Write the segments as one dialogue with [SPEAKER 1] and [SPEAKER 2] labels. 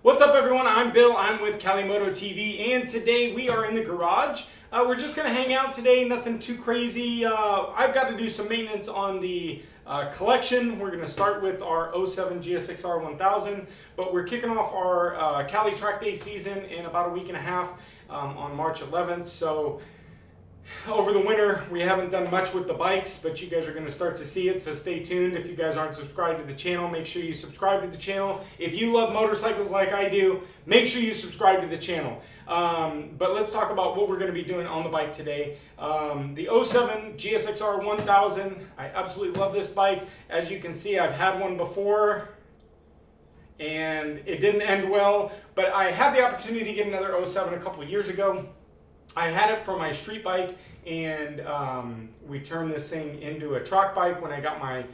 [SPEAKER 1] What's up everyone, I'm Bill, I'm with Cali Moto TV, and today we are in the garage. We're just going to hang out today, nothing too crazy. I've got to do some maintenance on the collection. We're going to start with our 07 GSXR-1000, but we're kicking off our Cali Track Day season in about a week and a half on March 11th. So over the winter, we haven't done much with the bikes, but you guys are going to start to see it, so stay tuned. If you guys aren't subscribed to the channel, make sure you subscribe to the channel. If you love motorcycles like I do, make sure you subscribe to the channel. But let's talk about what we're going to be doing on the bike today. The 07 GSXR-1000, I absolutely love this bike. As you can see, I've had one before, and it didn't end well, but I had the opportunity to get another 07 a couple of years ago. I had it for my street bike, and we turned this thing into a track bike when I got my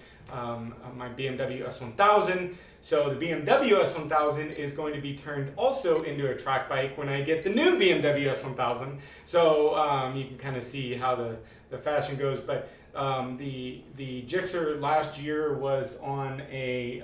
[SPEAKER 1] my BMW S1000. So the BMW S1000 is going to be turned also into a track bike when I get the new BMW S1000. So you can kind of see how the fashion goes. But the Gixxer last year was on a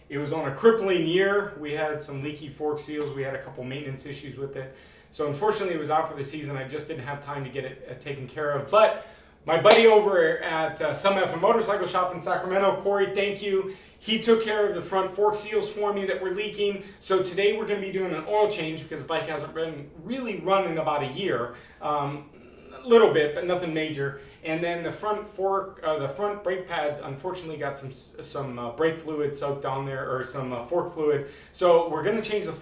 [SPEAKER 1] it was on a crippling year. We had some leaky fork seals. We had a couple maintenance issues with it. So unfortunately, it was out for the season. I just didn't have time to get it taken care of. But my buddy over at Some F Motorcycle Shop in Sacramento, Corey, thank you. He took care of the front fork seals for me that were leaking. So today we're going to be doing an oil change because the bike hasn't been really run in about a year. A little bit, but nothing major. And then the front fork, the front brake pads, unfortunately got some brake fluid soaked on there, or some fork fluid. So we're going to change the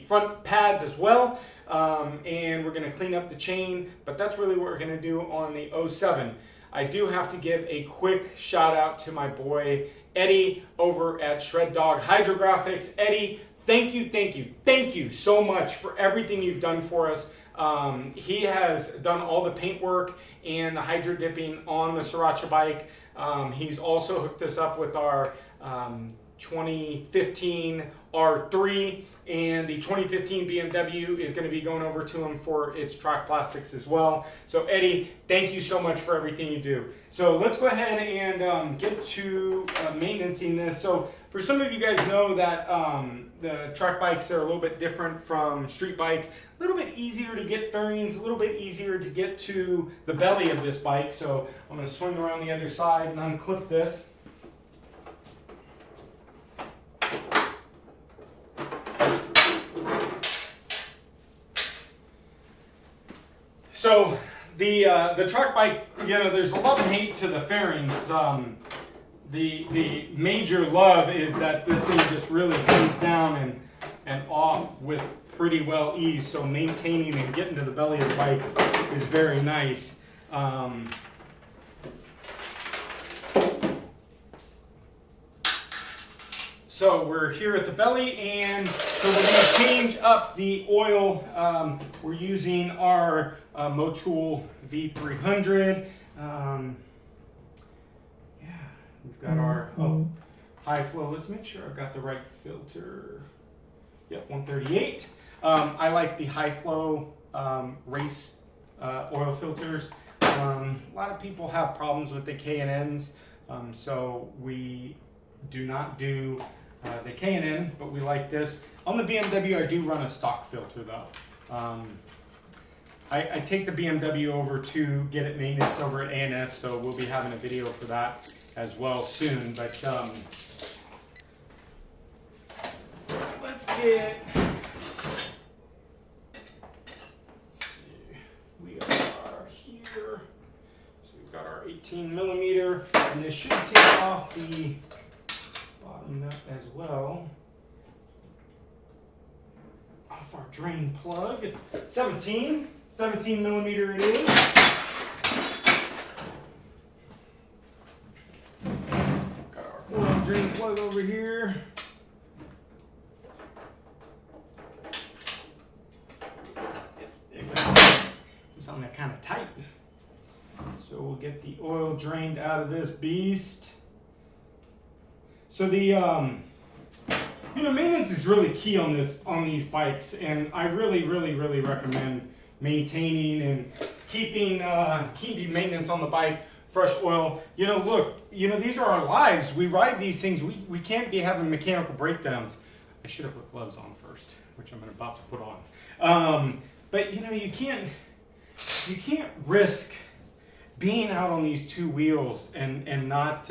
[SPEAKER 1] front pads as well, and we're going to clean up the chain. But that's really what we're going to do on the 07. I do have to give a quick shout out to my boy Eddie over at Shred Dog Hydrographics. Eddie, thank you so much for everything you've done for us. He has done all the paint work and the hydro dipping on the Sriracha bike. He's also hooked us up with our 2015 R3, and the 2015 BMW is going to be going over to him for its track plastics as well. So Eddie, thank you so much for everything you do. So let's go ahead and get to maintaining this. So for some of you guys know that the track bikes are a little bit different from street bikes. A little bit easier to get fairings, a little bit easier to get to the belly of this bike. So I'm going to swing around the other side and unclip this. So the track bike, you know, there's a love and hate to the fairings. The major love is that this thing just really comes down and off with pretty well ease. So maintaining and getting to the belly of the bike is very nice. So we're here at the belly, and so we're going to change up the oil. We're using our Moto V300. We've got our high flow. Let's make sure I've got the right filter. Yep, 138. I like the high flow race oil filters. A lot of people have problems with the K&Ns, so we do not do the K&N, but we like this. On the BMW, I do run a stock filter though. I take the BMW over to get it maintenance over at ANS, so we'll be having a video for that as well soon. But let's get. Let's see. We are here. So we've got our 18 millimeter, and this should take off the bottom nut as well. Off our drain plug. It's 17 millimeter it is. Got our oil drain plug over here. It's on that kind of tight. So we'll get the oil drained out of this beast. So the maintenance is really key on these bikes, and I really recommend maintaining and keeping maintenance on the bike, fresh oil. You know, look, you know, these are our lives. We ride these things. We can't be having mechanical breakdowns. I should have put gloves on first, which I'm about to put on. But you know, you can't risk being out on these two wheels and not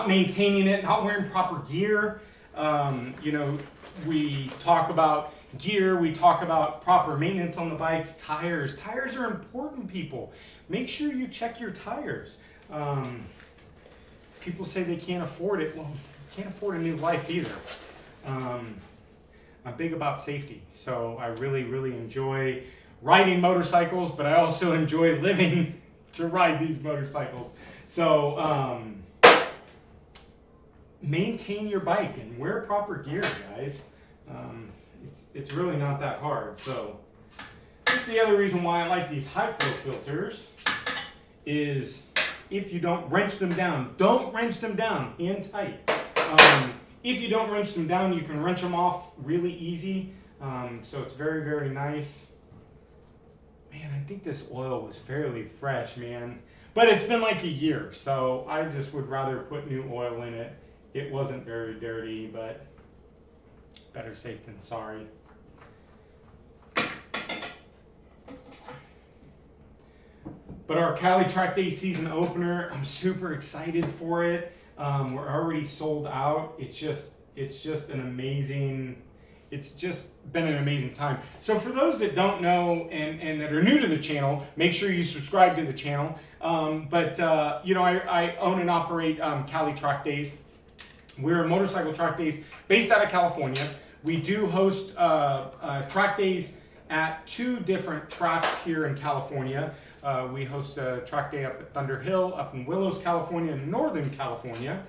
[SPEAKER 1] maintaining it, not wearing proper gear. You know, we talk about gear, we talk about proper maintenance on the bikes, tires. Tires are important, people. Make sure you check your tires. People say they can't afford it. Well, you can't afford a new life either. I'm big about safety, so I really, really enjoy riding motorcycles, but I also enjoy living to ride these motorcycles. So maintain your bike and wear proper gear, guys. It's really not that hard. So this is the other reason why I like these high flow filters is if you don't wrench them down, don't wrench them down in tight. If you don't wrench them down, you can wrench them off really easy. So it's very, very nice. Man, I think this oil was fairly fresh, man. But it's been like a year, so I just would rather put new oil in it. It wasn't very dirty, but better safe than sorry. But our Cali Track Days season opener, I'm super excited for it. We're already sold out. It's just an amazing, it's just been an amazing time. So for those that don't know and that are new to the channel, make sure you subscribe to the channel. You know, I own and operate Cali Track Days. We're a motorcycle track days based out of California. We do host track days at 2 different tracks here in California. We host a track day up at Thunder Hill, up in Willows, California, Northern California,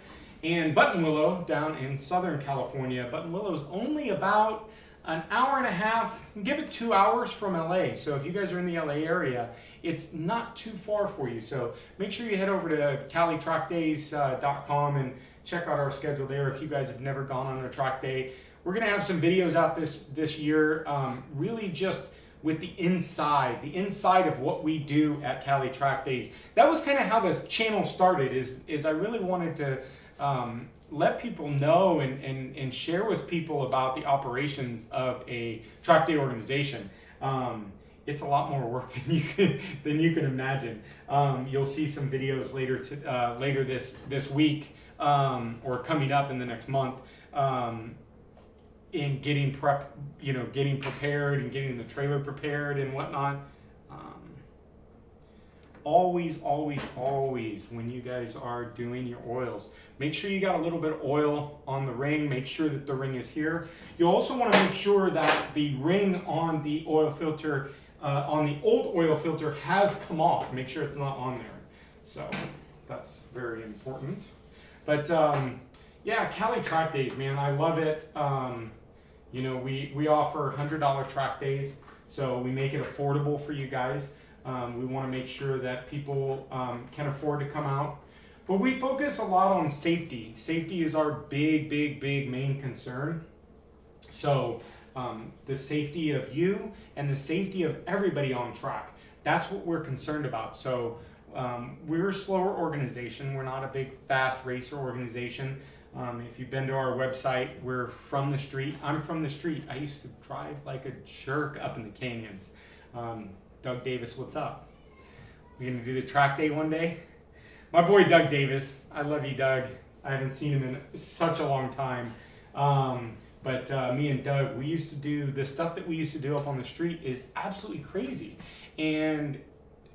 [SPEAKER 1] and Buttonwillow down in Southern California. Buttonwillow's only about an hour and a half, give it 2 hours from LA. So if you guys are in the LA area, it's not too far for you. So make sure you head over to CaliTrackDays.com and check out our schedule there if you guys have never gone on a track day. We're gonna have some videos out this year, really just with the inside of what we do at Cali Track Days. That was kind of how this channel started, is I really wanted to let people know and share with people about the operations of a track day organization. It's a lot more work than you can imagine. You'll see some videos later this week or coming up in the next month. In getting getting prepared and getting the trailer prepared and whatnot. Always when you guys are doing your oils, make sure you got a little bit of oil on the ring. Make sure that the ring is here. You also want to make sure that the ring on the oil filter, on the old oil filter, has come off. Make sure it's not on there. So that's very important. But yeah, Cali Track Days, man, I love it. You know, we offer $100 track days, so we make it affordable for you guys. We want to make sure that people can afford to come out. But we focus a lot on safety. Safety is our big main concern. So the safety of you and the safety of everybody on track. That's what we're concerned about. So we're a slower organization. We're not a big fast racer organization. If you've been to our website, we're from the street. I'm from the street. I used to drive like a jerk up in the canyons. Doug Davis, what's up? We gonna do the track day one day? My boy Doug Davis. I love you, Doug. I haven't seen him in such a long time. But me and Doug, we used to do the stuff that we used to do up on the street is absolutely crazy. And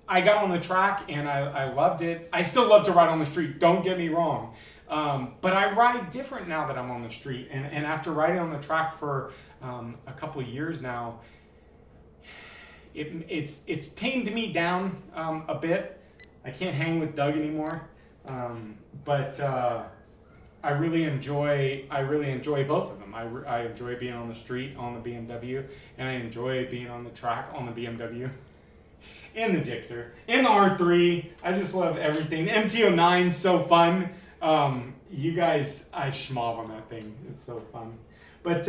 [SPEAKER 1] I got on the track and I loved it. I still love to ride on the street, don't get me wrong. But I ride different now that I'm on the street. And after riding on the track for a couple of years now, it's tamed me down a bit. I can't hang with Doug anymore. But I really enjoy both of them. I enjoy being on the street on the BMW, and I enjoy being on the track on the BMW. And the Gixxer, and the R3. I just love everything. The MT-09's so fun. You guys, I schmob on that thing. It's so fun. But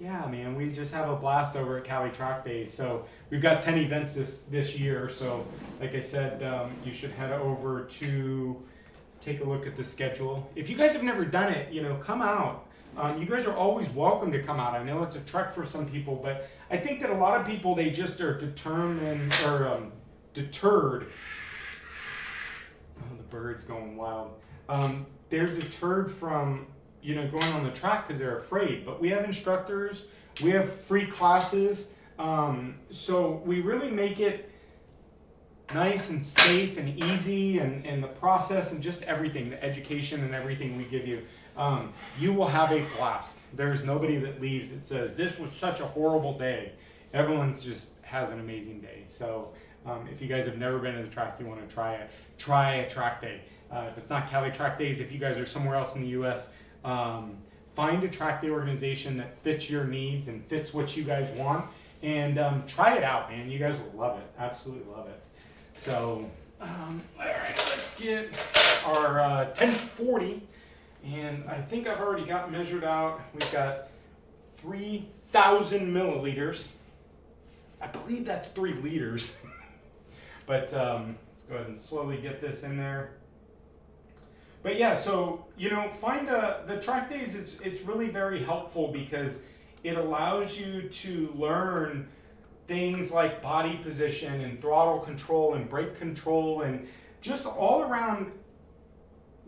[SPEAKER 1] yeah, man, we just have a blast over at Cali Track Days. So we've got 10 events this year. So like I said, you should head over to take a look at the schedule. If you guys have never done it, you know, come out. you guys are always welcome to come out. I know it's a trek for some people, but I think that a lot of people, they just are determined or deterred. Oh, the bird's going wild. They're deterred from, you know, going on the track because they're afraid. But we have instructors, we have free classes, so we really make it nice and safe and easy, and the process and just everything, the education and everything we give you. You will have a blast. There's nobody that leaves that says, this was such a horrible day. Everyone's just has an amazing day. So if you guys have never been to the track, you want to try a track day. If it's not Cali Track Days, if you guys are somewhere else in the U.S., find a track day organization that fits your needs and fits what you guys want, and try it out, man. You guys will love it. Absolutely love it. So, all right, let's get our 1040, and I think I've already got measured out. We've got 3,000 milliliters. I believe that's 3 liters. But let's go ahead and slowly get this in there. But yeah, so, you know, find the track days, it's really very helpful because it allows you to learn things like body position and throttle control and brake control and just all around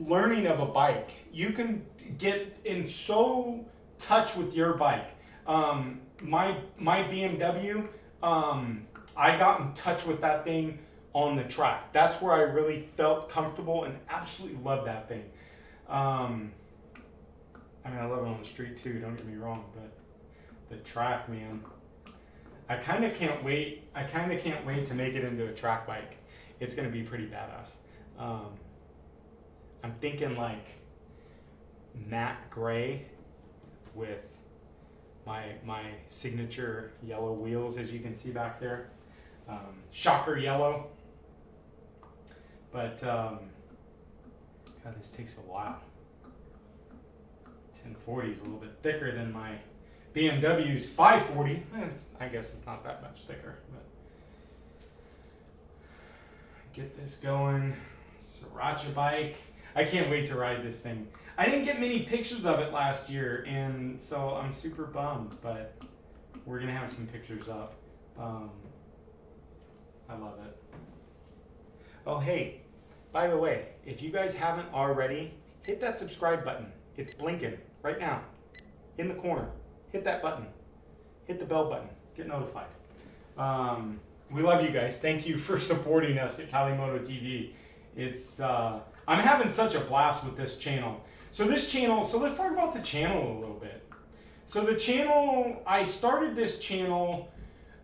[SPEAKER 1] learning of a bike. You can get in so touch with your bike. My BMW, I got in touch with that thing on the track. That's where I really felt comfortable and absolutely love that thing. I mean, I love it on the street too, don't get me wrong, but the track, man, I kind of can't wait. I kind of can't wait to make it into a track bike. It's going to be pretty badass. I'm thinking like matte gray with my signature yellow wheels, as you can see back there. Shocker yellow. But, God, this takes a while. 1040 is a little bit thicker than my BMW's 540. I guess it's not that much thicker. But get this going. Sriracha bike. I can't wait to ride this thing. I didn't get many pictures of it last year, and so I'm super bummed, but we're going to have some pictures up. I love it. Oh, hey, by the way, if you guys haven't already, hit that subscribe button. It's blinking right now in the corner. Hit that button. Hit the bell button. Get notified. We love you guys. Thank you for supporting us at Cali Moto TV. It's I'm having such a blast with this channel. So let's talk about the channel a little bit. So the channel, I started this channel,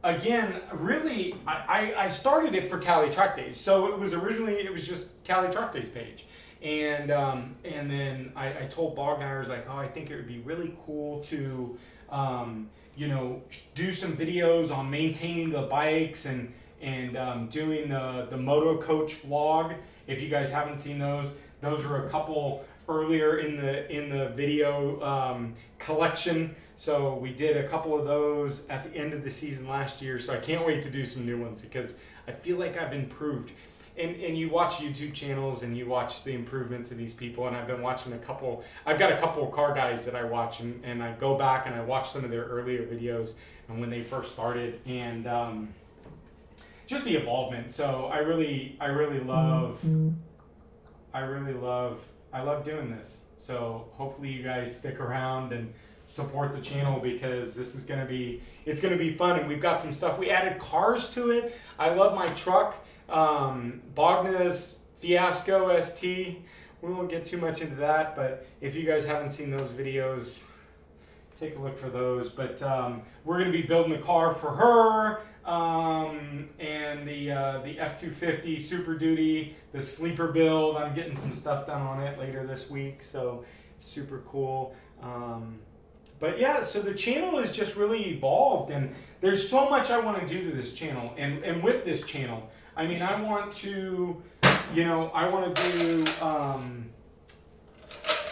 [SPEAKER 1] again, really, I started it for Cali Track Days. So it was just Cali Track Days page. And then I told Bogdan, I was like, oh, I think it would be really cool to, you know, do some videos on maintaining the bikes and doing the Moto Coach vlog. If you guys haven't seen those are a couple earlier in the video collection. So we did a couple of those at the end of the season last year. So I can't wait to do some new ones because I feel like I've improved. And you watch YouTube channels and you watch the improvements of these people, and I've been watching I've got a couple of car guys that I watch, and I go back and I watch some of their earlier videos and when they first started, and just the involvement. So I love doing this. So hopefully you guys stick around and support the channel because it's gonna be fun, and we've got some stuff. We added cars to it. I love my truck. Bogna's Fiasco ST. We won't get too much into that, but if you guys haven't seen those videos, take a look for those. But we're going to be building a car for her, and the F-250 Super Duty, the sleeper build. I'm getting some stuff done on it later this week, so super cool. But yeah, so the channel has just really evolved, and there's so much I want to do to this channel, and with this channel. I mean, I want to do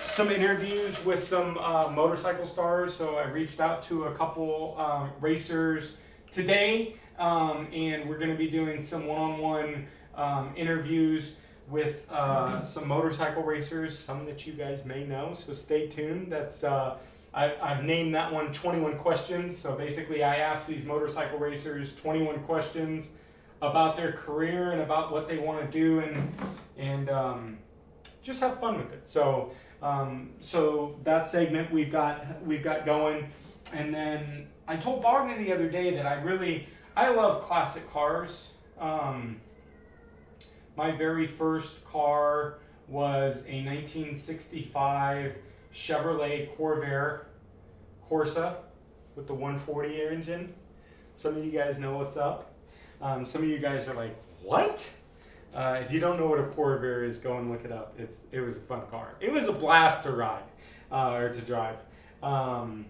[SPEAKER 1] some interviews with some motorcycle stars. So I reached out to a couple racers today, and we're going to be doing some one-on-one interviews with some motorcycle racers, some that you guys may know. So stay tuned. That's I've named that one 21 questions. So basically I asked these motorcycle racers 21 questions about their career and about what they want to do, and just have fun with it. So so that segment we've got going. And then I told Bogner the other day that I love classic cars. My very first car was a 1965 Chevrolet Corsa with the 140 engine. Some of you guys know what's up. Some of you guys are like, what? If you don't know what a Corvair is, go and look it up. It was a fun car. It was a blast to ride, or to drive. Man,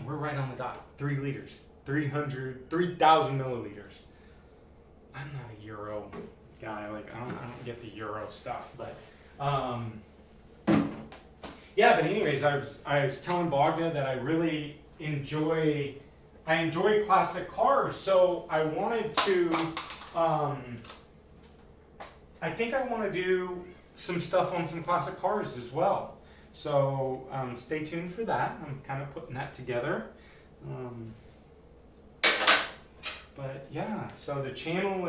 [SPEAKER 1] we're right on the dot. 3 liters, 3,000 milliliters. I'm not a Euro guy. Like I don't get the Euro stuff, but yeah. But anyways, I was telling Bogna that I really enjoy classic cars. So I wanted to. I think I want to do some stuff on some classic cars as well. So stay tuned for that. I'm kind of putting that together. But yeah, so the channel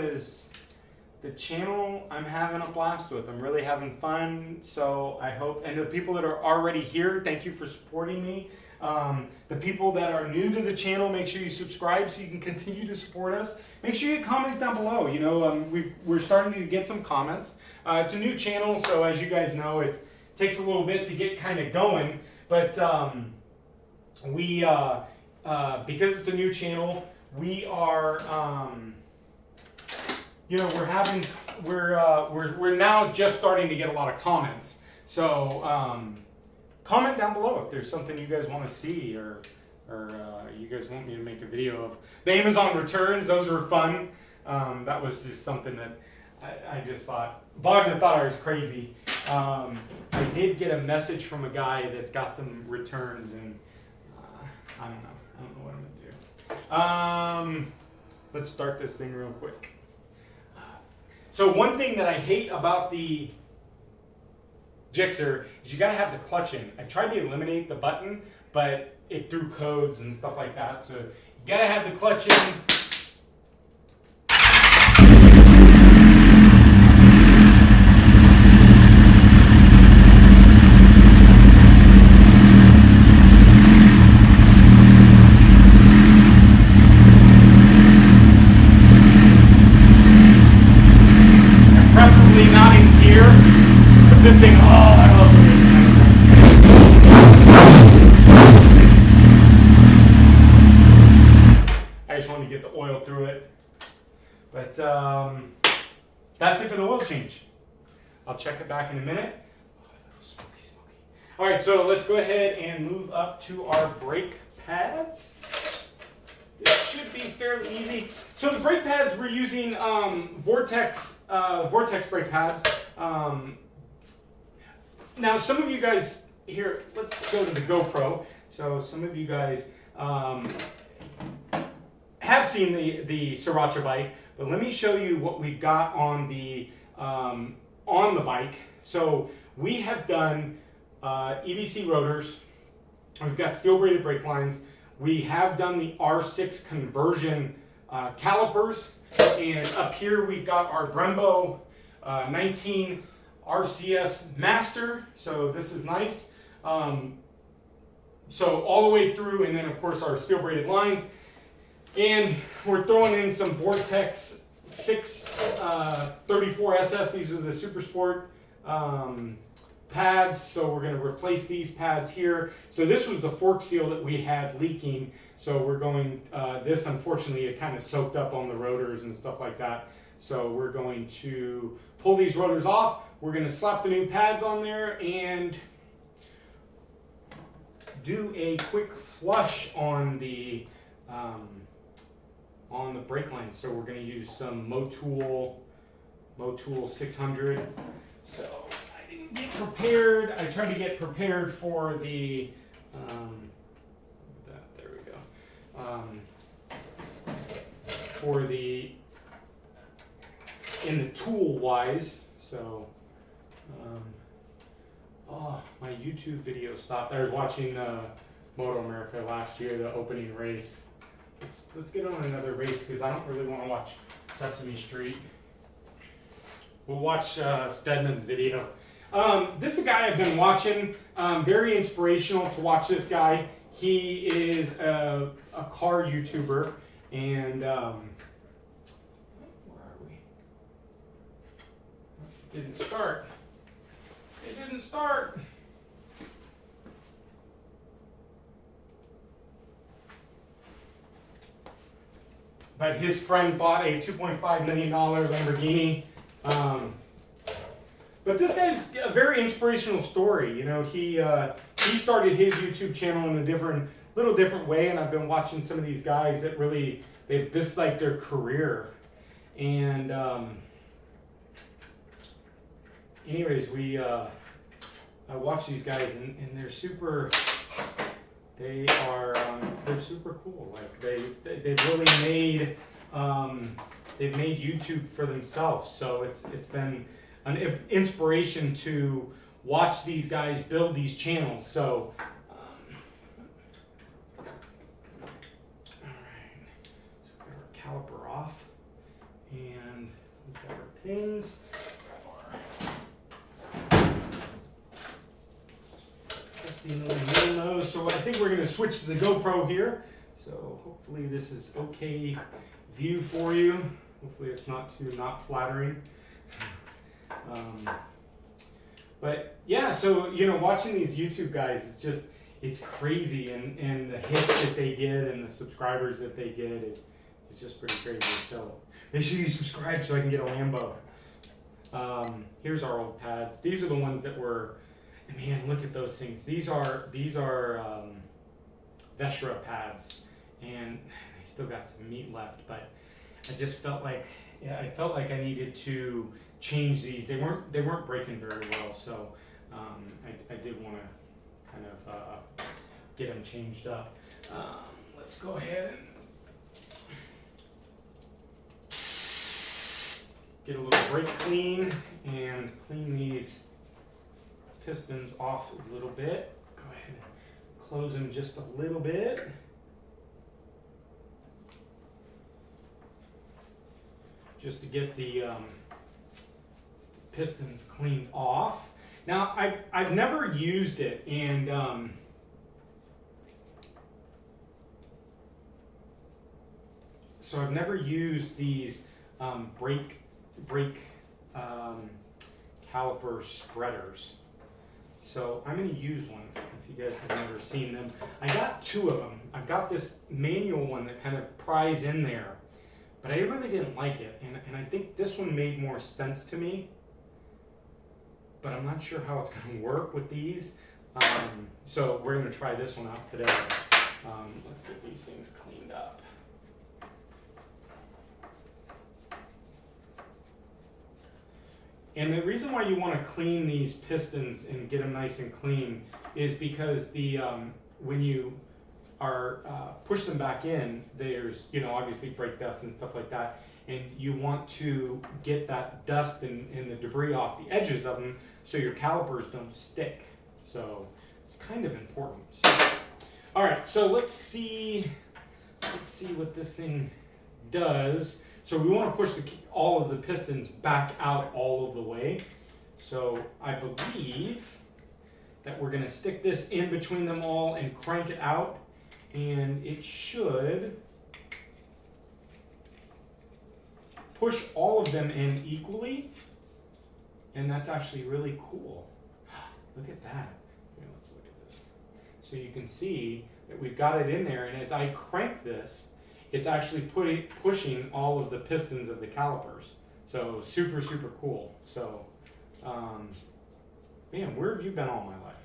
[SPEAKER 1] I'm having a blast with. I'm really having fun. So I hope, and the people that are already here, thank you for supporting me. The people that are new to the channel, make sure you subscribe so you can continue to support us. Make sure you get comments down below. You know, we're starting to get some comments. It's a new channel, so as you guys know, it takes a little bit to get kind of going. But because it's a new channel, we are, you know, we're now just starting to get a lot of comments. So comment down below if there's something you guys want to see, or you guys want me to make a video of the Amazon returns. Those were fun. That was just something that I just thought. Bogdan thought I was crazy. I did get a message from a guy that's got some returns, and I don't know what I'm gonna do. Let's start this thing real quick. So one thing that I hate about the Gixxer is you gotta have the clutch in. I tried to eliminate the button, but it threw codes and stuff like that. So you gotta have the clutch in. Preferably not in gear, but this thing, oh, I love the way I just wanted to get the oil through it. But that's it for the oil change. I'll check it back in a minute. Oh, smoky. All right, so let's go ahead and move up to our brake pads. This should be fairly easy. So the brake pads, we're using Vortex brake pads. Now some of you guys here, let's go to the GoPro. So some of you guys have seen the Sriracha bike, but let me show you what we've got on the bike. So we have done EDC rotors. We've got steel braided brake lines. We have done the R6 conversion calipers, and up here we've got our Brembo 19 RCS Master. So this is nice. So all the way through, and then of course our steel braided lines, and we're throwing in some Vortex 634 SS. These are the Super Sport pads, so we're going to replace these pads here. So this was the fork seal that we had leaking, so we're going, this unfortunately it kind of soaked up on the rotors and stuff like that, so we're going to pull these rotors off. We're going to slap the new pads on there and do a quick flush on the brake line. So we're going to use some Moto 600. So get prepared. I tried to get prepared for the there we go, for the in the tool wise. So Oh, my YouTube video stopped. I was watching Moto America last year, the opening race. Let's get on another race because I don't really want to watch Sesame Street. We'll watch Stedman's video. This is a guy I've been watching. Very inspirational to watch this guy. He is a car YouTuber, and where are we? It didn't start. It didn't start. But his friend bought a $2.5 million Lamborghini. But this guy's a very inspirational story. You know, he started his YouTube channel in a little different way, and I've been watching some of these guys that really, this is like their career. And anyways, I watch these guys, and they're super. They're super cool. Like they've really made they've made YouTube for themselves. So it's been an inspiration to watch these guys build these channels. So all right, so we've got our caliper off, and we've got our pins. So I think we're going to switch to the GoPro here. So hopefully this is okay view for you. Hopefully it's not flattering. But yeah, so you know, watching these YouTube guys, it's crazy, and the hits that they get and the subscribers that they get, it's just pretty crazy. So make sure you subscribe so I can get a Lambo. Here's our old pads. These are the ones that were. Man, look at those things. These are Veshra pads, and they still got some meat left. But I just felt like I needed to change these. They weren't breaking very well, so I did want to kind of get them changed up. Let's go ahead and get a little brake clean and clean these pistons off a little bit. Go ahead and close them just a little bit. Just to get the pistons cleaned off. Now, I've never used it, and so I've never used these brake caliper spreaders. So I'm going to use one if you guys have never seen them. I got two of them. I've got this manual one that kind of pries in there, but I really didn't like it. And I think this one made more sense to me, but I'm not sure how it's going to work with these. So we're going to try this one out today. Let's get these things cleaned up. And the reason why you want to clean these pistons and get them nice and clean is because when you are push them back in, there's obviously brake dust and stuff like that, and you want to get that dust and the debris off the edges of them so your calipers don't stick. So it's kind of important. So, all right, so let's see what this thing does. So we want to push all of the pistons back out all of the way. So I believe that we're going to stick this in between them all and crank it out, and it should push all of them in equally, and that's actually really cool. Look at that. Here, let's look at this. So you can see that we've got it in there, and as I crank this, it's actually pushing all of the pistons of the calipers. So super, super cool. So, man, where have you been all my life?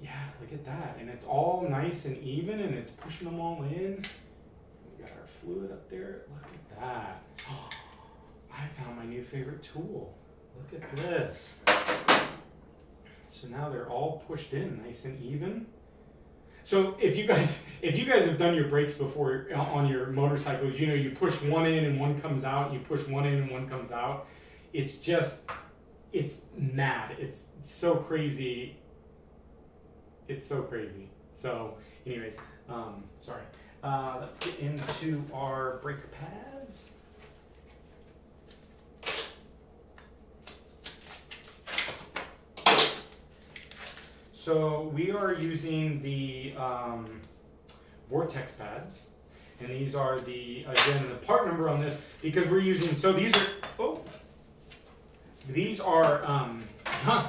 [SPEAKER 1] Yeah, look at that. And it's all nice and even, and it's pushing them all in. We got our fluid up there. Look at that. Oh, I found my new favorite tool. Look at this. So now they're all pushed in nice and even. So if you guys have done your brakes before on your motorcycles, you push one in and one comes out, you push one in and one comes out. It's just it's mad. It's so crazy. It's so crazy. So, anyways, sorry. Let's get into our brake pads. So we are using the Vortex pads, and these are the, again, the part number on this, because we're using, so these are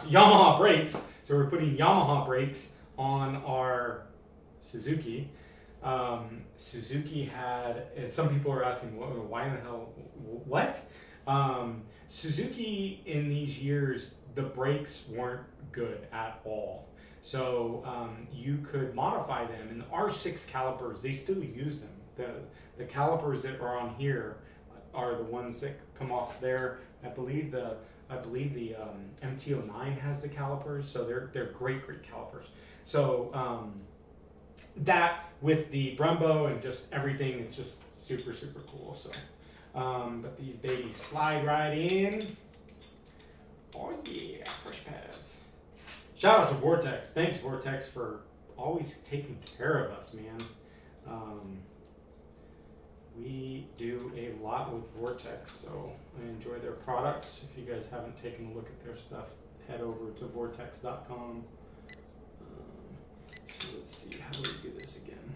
[SPEAKER 1] Yamaha brakes. So we're putting Yamaha brakes on our Suzuki. Suzuki had, some people are asking, why in the hell, what? Suzuki in these years, the brakes weren't good at all. So you could modify them, and the R6 calipers, they still use them. The calipers that are on here are the ones that come off there. I believe the MT-09 has the calipers, so they're great calipers. So that with the Brembo and just everything, it's just super cool. So but these babies slide right in. Oh yeah, fresh pads. Shout out to Vortex. Thanks, Vortex, for always taking care of us, man. We do a lot with Vortex, so I enjoy their products. If you guys haven't taken a look at their stuff, head over to vortex.com. So let's see, how do we do this again?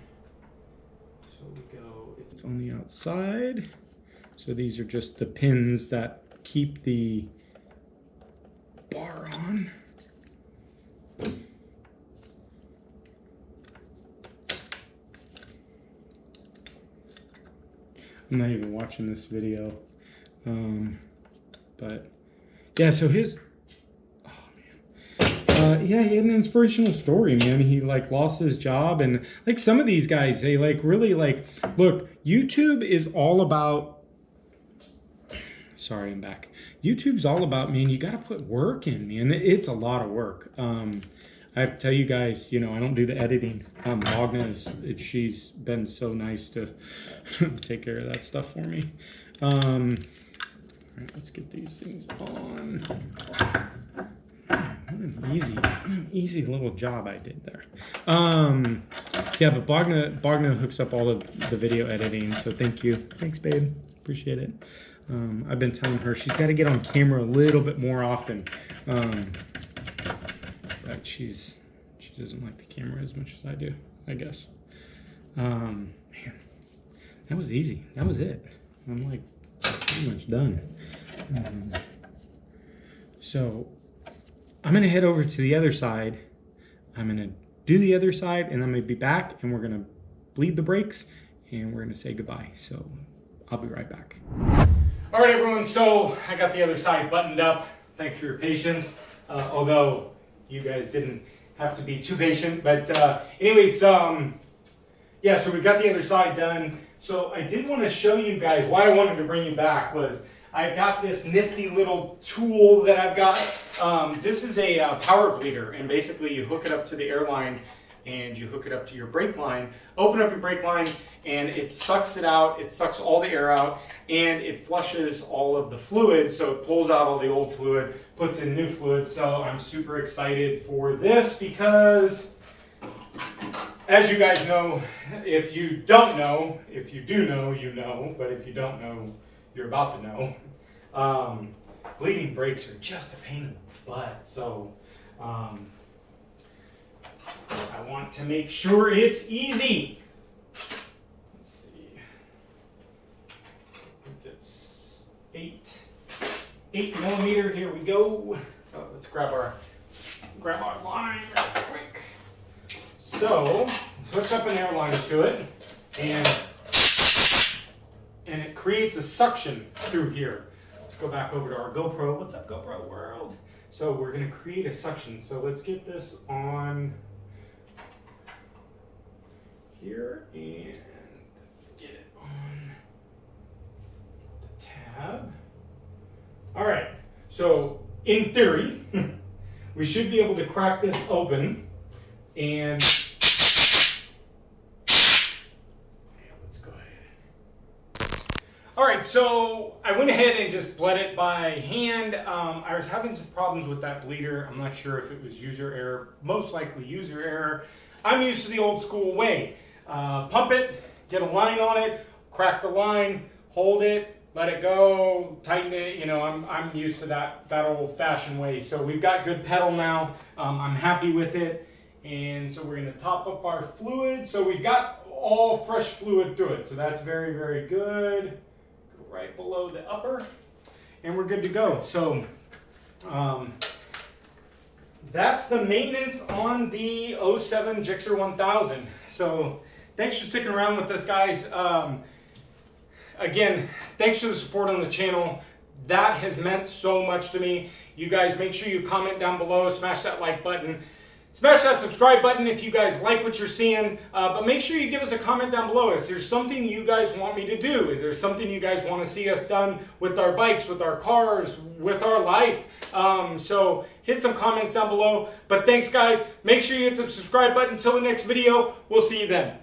[SPEAKER 1] So we go, it's on the outside. So these are just the pins that keep the bar on. I'm not even watching this video, but yeah, so his, oh man, yeah, he had an inspirational story, man. He like lost his job, and like some of these guys, they like really like, look, YouTube is all about, sorry, I'm back. YouTube's all about, man, you got to put work in, man. It's a lot of work. I have to tell you guys, you know, I don't do the editing. Magna, she's been so nice to take care of that stuff for me. All right, let's get these things on. What an easy little job I did there. Yeah, but Bagna hooks up all of the video editing, so thank you. Thanks, babe. Appreciate it. I've been telling her she's got to get on camera a little bit more often. But she doesn't like the camera as much as I do, I guess. Man, that was easy. That was it. I'm like pretty much done. So I'm gonna head over to the other side. I'm gonna do the other side, and I'm gonna be back, and we're gonna bleed the brakes, and we're gonna say goodbye. So I'll be right back. All right, everyone. So I got the other side buttoned up. Thanks for your patience. Although you guys didn't have to be too patient, but anyways, yeah, so we got the other side done. So I did want to show you guys why I wanted to bring you back was I got this nifty little tool that I've got. This is a power bleeder, and basically you hook it up to the airline and you hook it up to your brake line, open up your brake line, and it sucks it out. It sucks all the air out, and it flushes all of the fluid. So it pulls out all the old fluid, puts in new fluid. So I'm super excited for this because, as you guys know, if you don't know, if you do know, you know, but if you don't know, you're about to know. Bleeding brakes are just a pain in the butt. So I want to make sure it's easy. Let's see. I think it's 8 millimeter. Here we go. Oh, let's grab our line real quick. So hook up an airline to it, and it creates a suction through here. Let's go back over to our GoPro. What's up, GoPro world? So we're going to create a suction. So let's get this on here and get it on the tab. All right. So in theory, we should be able to crack this open and let's go ahead. All right, so I went ahead and just bled it by hand. I was having some problems with that bleeder. I'm not sure if it was user error, most likely user error. I'm used to the old school way. Pump it, get a line on it, crack the line, hold it, let it go, tighten it. You know, I'm used to that old fashioned way. So we've got good pedal now. I'm happy with it. And so we're gonna top up our fluid. So we've got all fresh fluid through it. So that's very, very good. Right below the upper, and we're good to go. So that's the maintenance on the 07 GSXR-1000. So thanks for sticking around with us, guys. Again, thanks for the support on the channel. That has meant so much to me. You guys, make sure you comment down below, smash that like button. Smash that subscribe button if you guys like what you're seeing, but make sure you give us a comment down below. Is there something you guys want me to do? Is there something you guys want to see us done with our bikes, with our cars, with our life? So hit some comments down below. But thanks, guys. Make sure you hit the subscribe button. Until the next video, we'll see you then.